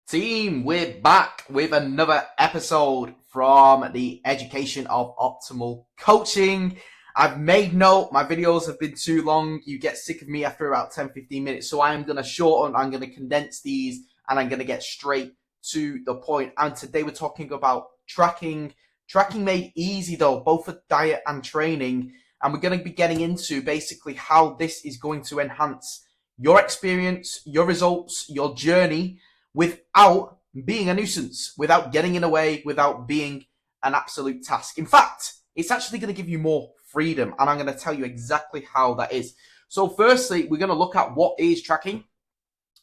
Team, we're back with another episode from the Education of Optimal Coaching. I've made note, my videos have been too long. You get sick of me after about 10-15 minutes. So I'm going to shorten, I'm going to condense these, and I'm going to get straight to the point. And today we're talking about tracking. Tracking made easy though, both for diet and training. And we're going to be getting into basically how this is going to enhance your experience, your results, your journey, without being a nuisance, without getting in the way, without being an absolute task. In fact, it's actually going to give you more freedom, and I'm going to tell you exactly how that is. So firstly, we're going to look at what is tracking,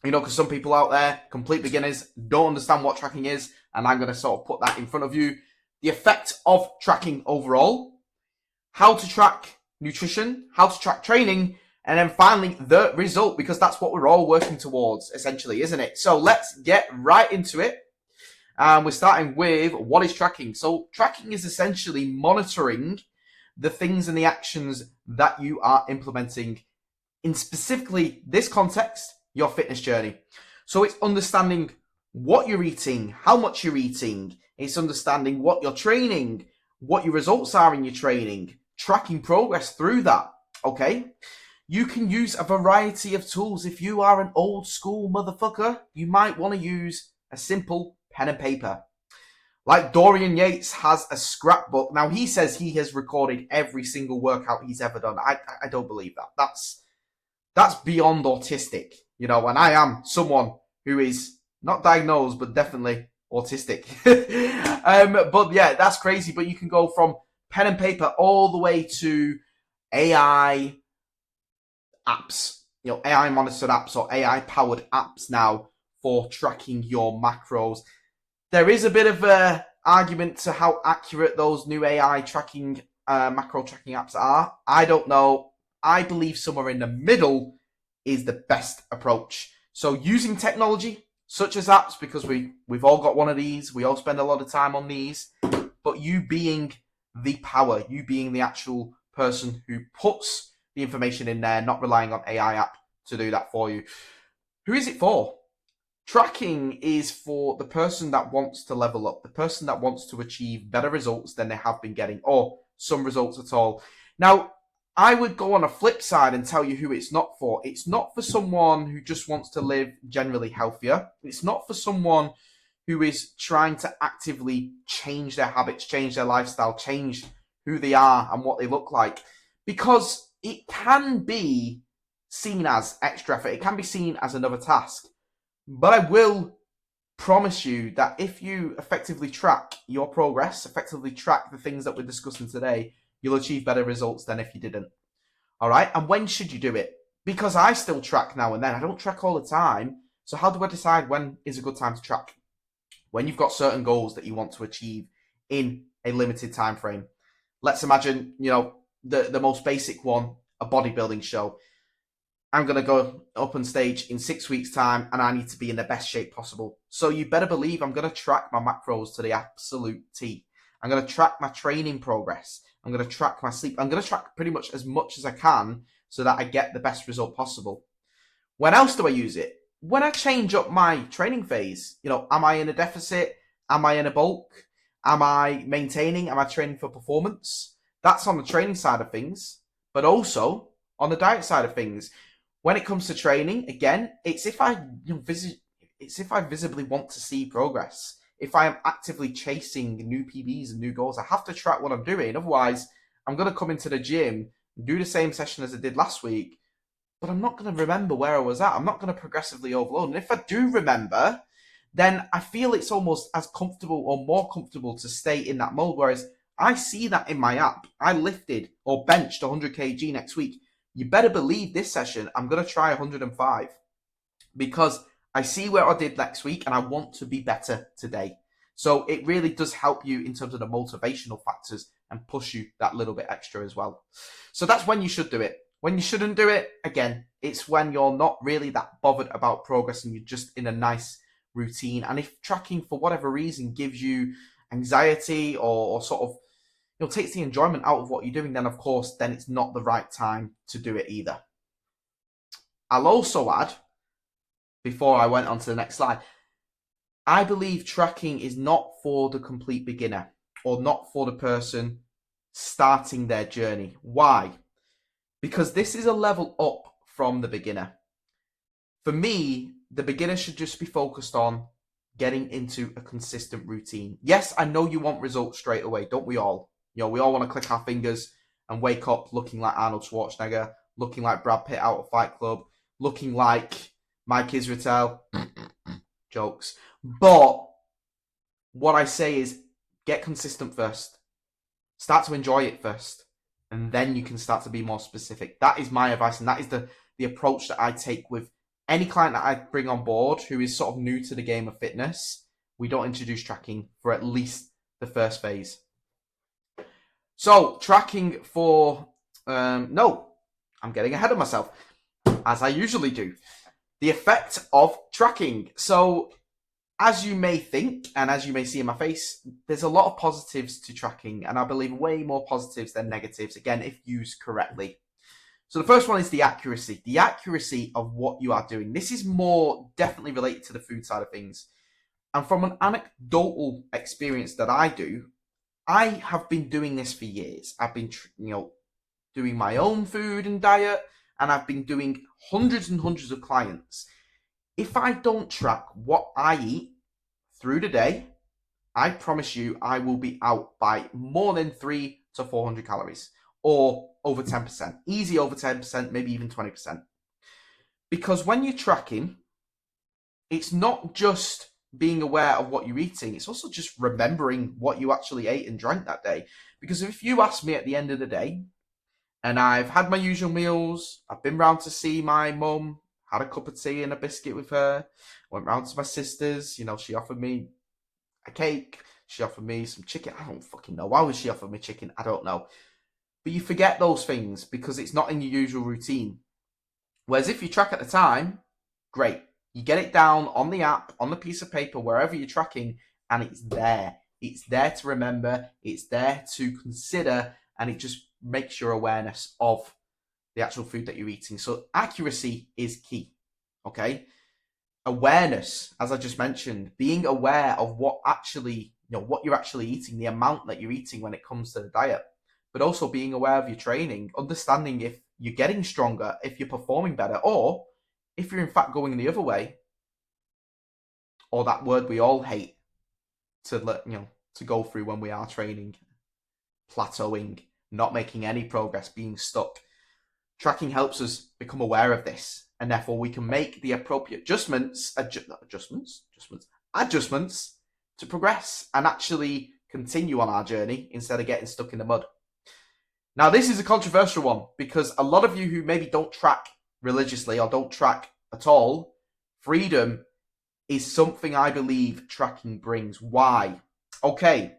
because some people out there, complete beginners, don't understand what tracking is, and I'm going to sort of put that in front of you. The effect of tracking overall, how to track nutrition, how to track training, and then finally, the result, because that's what we're all working towards, essentially, isn't it? So let's get right into it. And we're starting with what is tracking. So tracking is essentially monitoring the things and the actions that you are implementing in specifically this context, your fitness journey. So it's understanding what you're eating, how much you're eating. It's understanding what you're training, what your results are in your training, tracking progress through that, okay? You can use a variety of tools. If you are an old school motherfucker, you might want to use a simple pen and paper. Like Dorian Yates has a scrapbook. Now, he says he has recorded every single workout he's ever done. I don't believe that. That's beyond autistic, and I am someone who is not diagnosed, but definitely autistic. But yeah, that's crazy. But you can go from pen and paper all the way to AI apps, AI monitored apps or AI powered apps now for tracking your macros. There is a bit of a argument to how accurate those new AI tracking, macro tracking apps are. I don't know. I believe somewhere in the middle is the best approach. So using technology such as apps, because we've all got one of these, we all spend a lot of time on these, but you being the power, you being the actual person who puts the information in there, not relying on AI app to do that for you. Who is it for? Tracking is for the person that wants to level up, the person that wants to achieve better results than they have been getting, or some results at all. Now, I would go on a flip side and tell you who it's not for. It's not for someone who just wants to live generally healthier. It's not for someone who is trying to actively change their habits, change their lifestyle, change who they are and what they look like. Because it can be seen as extra effort. It can be seen as another task. But I will promise you that if you effectively track your progress, effectively track the things that we're discussing today, you'll achieve better results than if you didn't. All right? And when should you do it? Because I still track now and then. I don't track all the time. So how do I decide when is a good time to track? When you've got certain goals that you want to achieve in a limited time frame. Let's imagine, the most basic one, a bodybuilding show. I'm going to go up on stage in 6 weeks' time and I need to be in the best shape possible. So you better believe I'm going to track my macros to the absolute T. I'm going to track my training progress. I'm going to track my sleep. I'm going to track pretty much as I can so that I get the best result possible. When else do I use it? When I change up my training phase. Am I in a deficit? Am I in a bulk? Am I maintaining? Am I training for performance? That's on the training side of things, but also on the diet side of things. When it comes to training, again, it's if I visibly want to see progress. If I am actively chasing new PBs and new goals, I have to track what I'm doing. Otherwise, I'm going to come into the gym, do the same session as I did last week, but I'm not going to remember where I was at. I'm not going to progressively overload. And if I do remember, then I feel it's almost as comfortable or more comfortable to stay in that mode. Whereas I see that in my app. I lifted or benched 100 kg next week. You better believe this session, I'm going to try 105 because I see where I did next week and I want to be better today. So it really does help you in terms of the motivational factors and push you that little bit extra as well. So that's when you should do it. When you shouldn't do it, again, it's when you're not really that bothered about progress and you're just in a nice routine. And if tracking for whatever reason gives you anxiety or sort of takes the enjoyment out of what you're doing, then of course, then it's not the right time to do it either. I'll also add, before I went on to the next slide, I believe tracking is not for the complete beginner or not for the person starting their journey. Why? Because this is a level up from the beginner. For me, the beginner should just be focused on getting into a consistent routine. Yes, I know you want results straight away, don't we all? We all want to click our fingers and wake up looking like Arnold Schwarzenegger, looking like Brad Pitt out of Fight Club, looking like Mike Israetel. Jokes. But what I say is get consistent first. Start to enjoy it first. And then you can start to be more specific. That is my advice, and that is the approach that I take with any client that I bring on board who is sort of new to the game of fitness. We don't introduce tracking for at least the first phase. So, tracking for... no, I'm getting ahead of myself, as I usually do. The effect of tracking. So, as you may think, and as you may see in my face, there's a lot of positives to tracking, and I believe way more positives than negatives, again, if used correctly. So the first one is the accuracy of what you are doing. This is more definitely related to the food side of things. And from an anecdotal experience that I do, I have been doing this for years. I've been, doing my own food and diet, and I've been doing hundreds and hundreds of clients. If I don't track what I eat through the day, I promise you I will be out by more than 300 to 400 calories, or over 10%. Easy over 10%, maybe even 20%. Because when you're tracking, it's not just being aware of what you're eating, it's also just remembering what you actually ate and drank that day. Because if you ask me at the end of the day, and I've had my usual meals, I've been round to see my mum, had a cup of tea and a biscuit with her, went round to my sister's, she offered me a cake, she offered me some chicken, I don't fucking know, why would she offer me chicken, I don't know. But you forget those things because it's not in your usual routine. Whereas if you track at the time, great. You get it down on the app, on the piece of paper, wherever you're tracking, and it's there. It's there to remember, it's there to consider, and it just makes your awareness of the actual food that you're eating. So accuracy is key, okay? Awareness, as I just mentioned, being aware of what you're actually eating, the amount that you're eating when it comes to the diet, but also being aware of your training, understanding if you're getting stronger, if you're performing better, or if you're in fact going the other way, or that word we all hate to go through when we are training, plateauing, not making any progress, being stuck. Tracking helps us become aware of this, and therefore we can make the appropriate adjustments to progress and actually continue on our journey instead of getting stuck in the mud. Now, this is a controversial one because a lot of you who maybe don't track religiously or don't track at all, freedom is something I believe tracking brings. Why? Okay,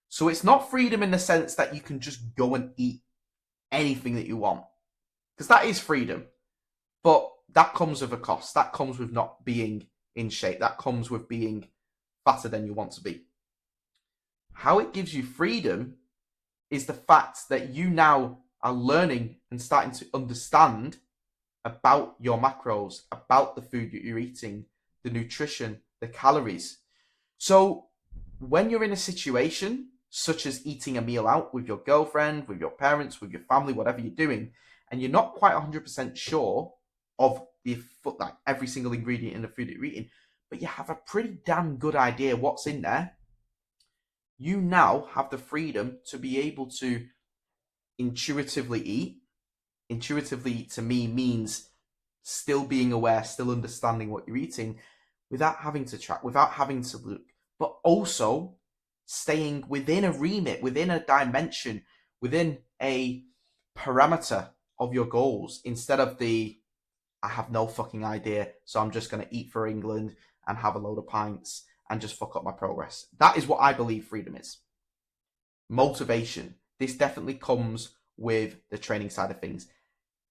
so it's not freedom in the sense that you can just go and eat anything that you want, because that is freedom, but that comes with a cost. That comes with not being in shape. That comes with being fatter than you want to be. How it gives you freedom is the fact that you now are learning and starting to understand about your macros, about the food that you're eating, the nutrition, the calories. So when you're in a situation such as eating a meal out with your girlfriend, with your parents, with your family, whatever you're doing, and you're not quite 100% sure of every single ingredient in the food that you're eating, but you have a pretty damn good idea what's in there, you now have the freedom to be able to intuitively eat. Intuitively, to me, means still being aware, still understanding what you're eating without having to track, without having to look, but also staying within a remit, within a dimension, within a parameter of your goals, instead of I have no fucking idea, so I'm just going to eat for England and have a load of pints and just fuck up my progress. That is what I believe freedom is. Motivation. This definitely comes with the training side of things.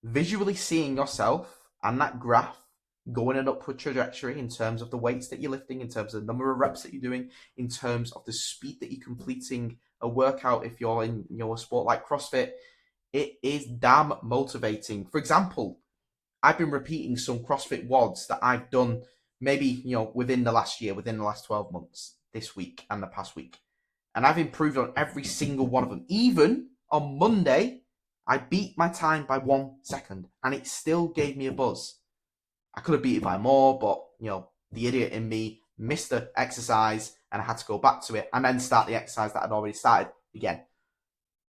Visually seeing yourself and that graph going an upward trajectory in terms of the weights that you're lifting, in terms of the number of reps that you're doing, in terms of the speed that you're completing a workout if you're in a sport like CrossFit, it is damn motivating. For example, I've been repeating some CrossFit WODs that I've done maybe, within the last year, within the last 12 months, this week and the past week. And I've improved on every single one of them. Even on Monday, I beat my time by 1 second, and it still gave me a buzz. I could have beat it by more, but, the idiot in me missed the exercise, and I had to go back to it and then start the exercise that I'd already started again.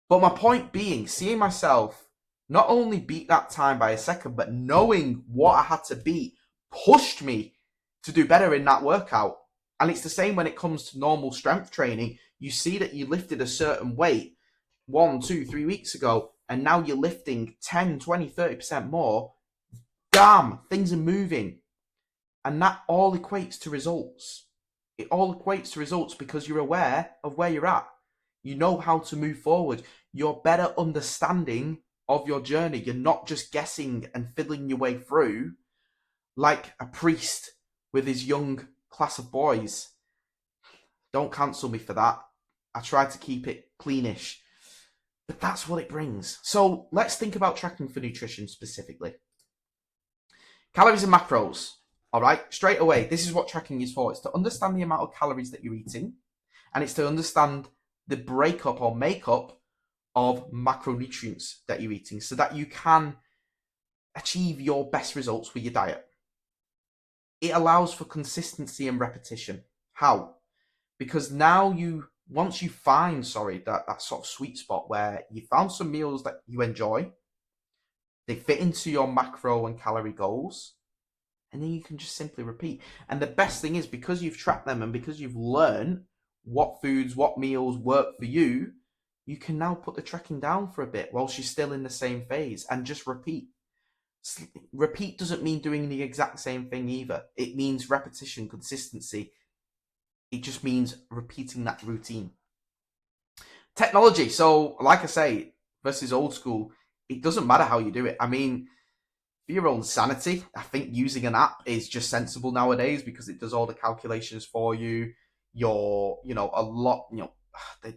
But my point being, seeing myself not only beat that time by a second, but knowing what I had to beat pushed me to do better in that workout. And it's the same when it comes to normal strength training. You see that you lifted a certain weight 1, 2, 3 weeks ago, and now you're lifting 10, 20, 30% more. Damn, things are moving. And that all equates to results. It all equates to results because you're aware of where you're at. You know how to move forward. You're better understanding of your journey. You're not just guessing and fiddling your way through like a priest with his young class of boys. Don't cancel me for that. I try to keep it cleanish. But that's what it brings. So let's think about tracking for nutrition specifically. Calories and macros. All right, straight away, this is what tracking is for. It's to understand the amount of calories that you're eating, and it's to understand the breakup or makeup of macronutrients that you're eating so that you can achieve your best results with your diet. It allows for consistency and repetition. How? Because now once you find, that sort of sweet spot where you found some meals that you enjoy, they fit into your macro and calorie goals, and then you can just simply repeat. And the best thing is, because you've tracked them and because you've learned what foods, what meals work for you, you can now put the tracking down for a bit whilst you're still in the same phase and just repeat. Repeat doesn't mean doing the exact same thing either. It means repetition, consistency. It just means repeating that routine. Technology. So, like I say, versus old school, it doesn't matter how you do it. I mean, for your own sanity, I think using an app is just sensible nowadays because it does all the calculations for you. They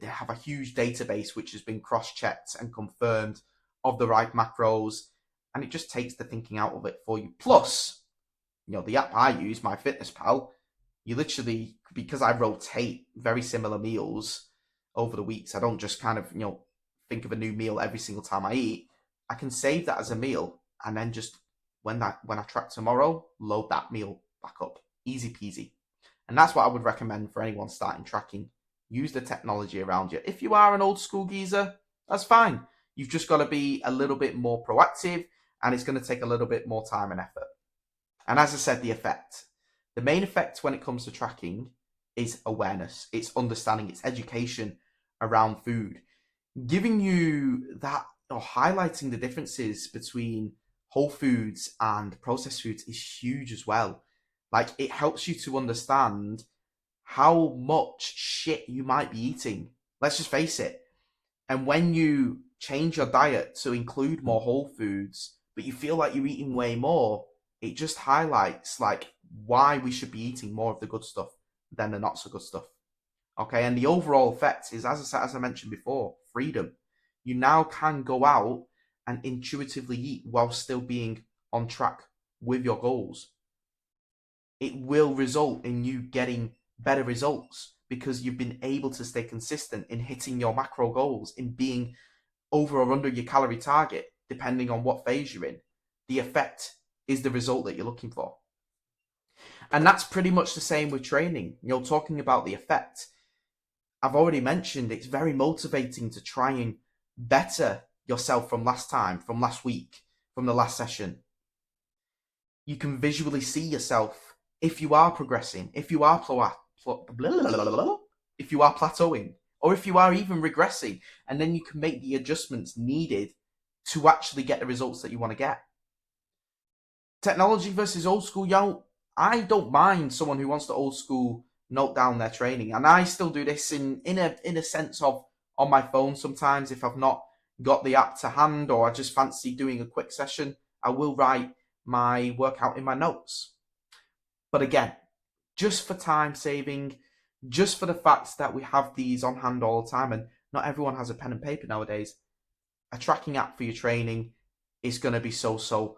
have a huge database which has been cross-checked and confirmed of the right macros, and it just takes the thinking out of it for you. Plus, the app I use, MyFitnessPal, you literally, because I rotate very similar meals over the weeks, I don't just kind of, think of a new meal every single time I eat. I can save that as a meal and then just when I track tomorrow, load that meal back up. Easy peasy. And that's what I would recommend for anyone starting tracking. Use the technology around you. If you are an old school geezer, that's fine. You've just got to be a little bit more proactive, and it's going to take a little bit more time and effort. And as I said, the effect. The main effect when it comes to tracking is awareness. It's understanding, it's education around food. Giving you that, or highlighting the differences between whole foods and processed foods is huge as well. Like, it helps you to understand how much shit you might be eating. Let's just face it. And when you change your diet to include more whole foods, but you feel like you're eating way more, it just highlights like why we should be eating more of the good stuff than the not so good stuff. Okay, and the overall effect is, as I mentioned before, freedom. You now can go out and intuitively eat while still being on track with your goals. It will result in you getting better results because you've been able to stay consistent in hitting your macro goals, in being over or under your calorie target, depending on what phase you're in. The effect is the result that you're looking for. And that's pretty much the same with training. Talking about the effect, I've already mentioned it's very motivating to try and better yourself from last time, from last week, from the last session. You can visually see yourself if you are progressing, if you are plateauing, or if you are even regressing, and then you can make the adjustments needed to actually get the results that you want to get. Technology versus old school, I don't mind someone who wants to old school note down their training, and I still do this in a sense of on my phone sometimes. If I've not got the app to hand or I just fancy doing a quick session, I will write my workout in my notes. But again, just for time saving, just for the fact that we have these on hand all the time, and not everyone has a pen and paper nowadays, a tracking app for your training is going to be so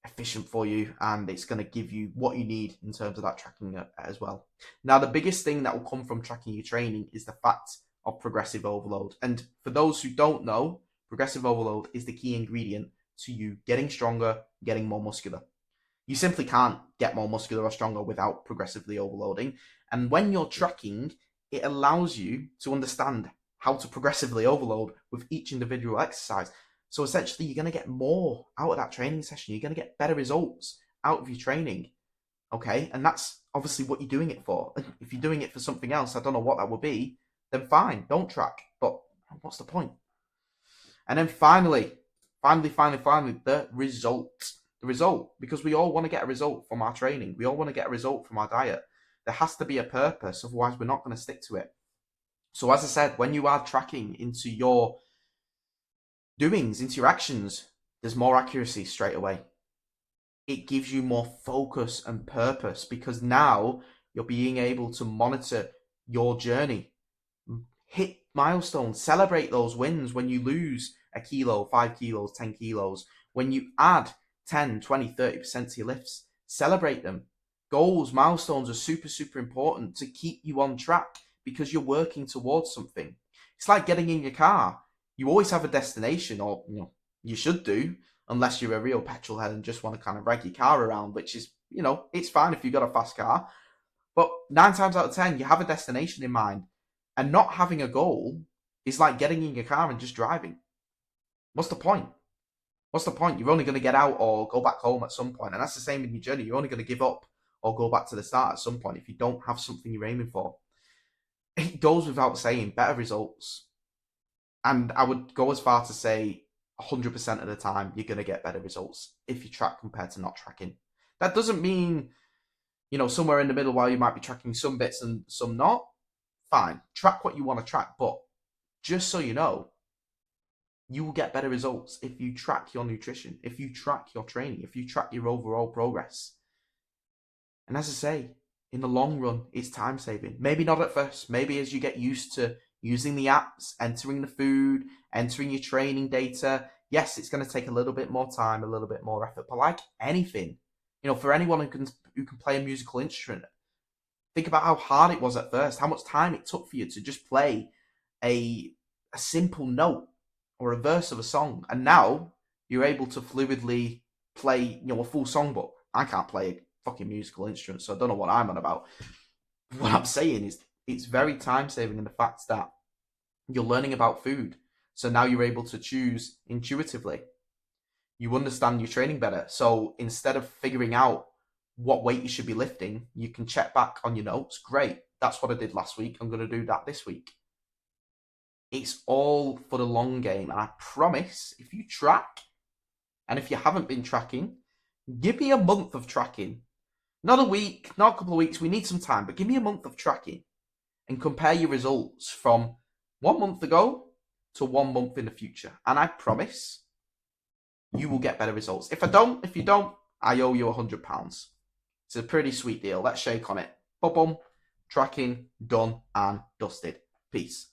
efficient for you, and it's going to give you what you need in terms of that tracking as well. Now, the biggest thing that will come from tracking your training is the fact of progressive overload. And for those who don't know, progressive overload is the key ingredient to you getting stronger, getting more muscular. You simply can't get more muscular or stronger without progressively overloading. And when you're tracking, it allows you to understand how to progressively overload with each individual exercise. So essentially, you're going to get more out of that training session. You're going to get better results out of your training. Okay. And that's obviously what you're doing it for. If you're doing it for something else, I don't know what that would be, then fine, don't track. But what's the point? And then finally, the result. The result, because we all want to get a result from our training. We all want to get a result from our diet. There has to be a purpose, otherwise we're not going to stick to it. So as I said, when you add tracking into your doings, into your actions, there's more accuracy straight away. It gives you more focus and purpose because now you're being able to monitor your journey, hit milestones, celebrate those wins when you lose a kilo, 5 kilos, 10 kilos, when you add 10, 20, 30% to your lifts, celebrate them. Goals, milestones are super, super important to keep you on track because you're working towards something. It's like getting in your car. You always have a destination, or you should do, unless you're a real petrol head and just want to kind of rag your car around, which is, it's fine if you've got a fast car. But 9 times out of 10, you have a destination in mind. And not having a goal is like getting in your car and just driving. What's the point? What's the point? You're only going to get out or go back home at some point. And that's the same in your journey. You're only going to give up or go back to the start at some point if you don't have something you're aiming for. It goes without saying, better results. And I would go as far to say 100% of the time, you're going to get better results if you track compared to not tracking. That doesn't mean, somewhere in the middle while you might be tracking some bits and some not. Fine. Track what you want to track. But just so you know, you will get better results if you track your nutrition, if you track your training, if you track your overall progress. And as I say, in the long run, it's time saving. Maybe not at first. Maybe as you get used to using the apps, entering the food, entering your training data. Yes, it's going to take a little bit more time, a little bit more effort. But like anything, for anyone who can play a musical instrument, think about how hard it was at first, how much time it took for you to just play a simple note or a verse of a song. And now you're able to fluidly play, a full songbook. I can't play a fucking musical instrument, so I don't know what I'm on about. What I'm saying is it's very time saving in the fact that you're learning about food. So now you're able to choose intuitively. You understand your training better. So instead of figuring out what weight you should be lifting, you can check back on your notes. Great. That's what I did last week. I'm going to do that this week. It's all for the long game. And I promise, if you track, and if you haven't been tracking, give me a month of tracking. Not a week, not a couple of weeks. We need some time, but give me a month of tracking and compare your results from 1 month ago to 1 month in the future. And I promise you will get better results. If you don't, I owe you £100. It's a pretty sweet deal. Let's shake on it. Boom, tracking, done and dusted. Peace.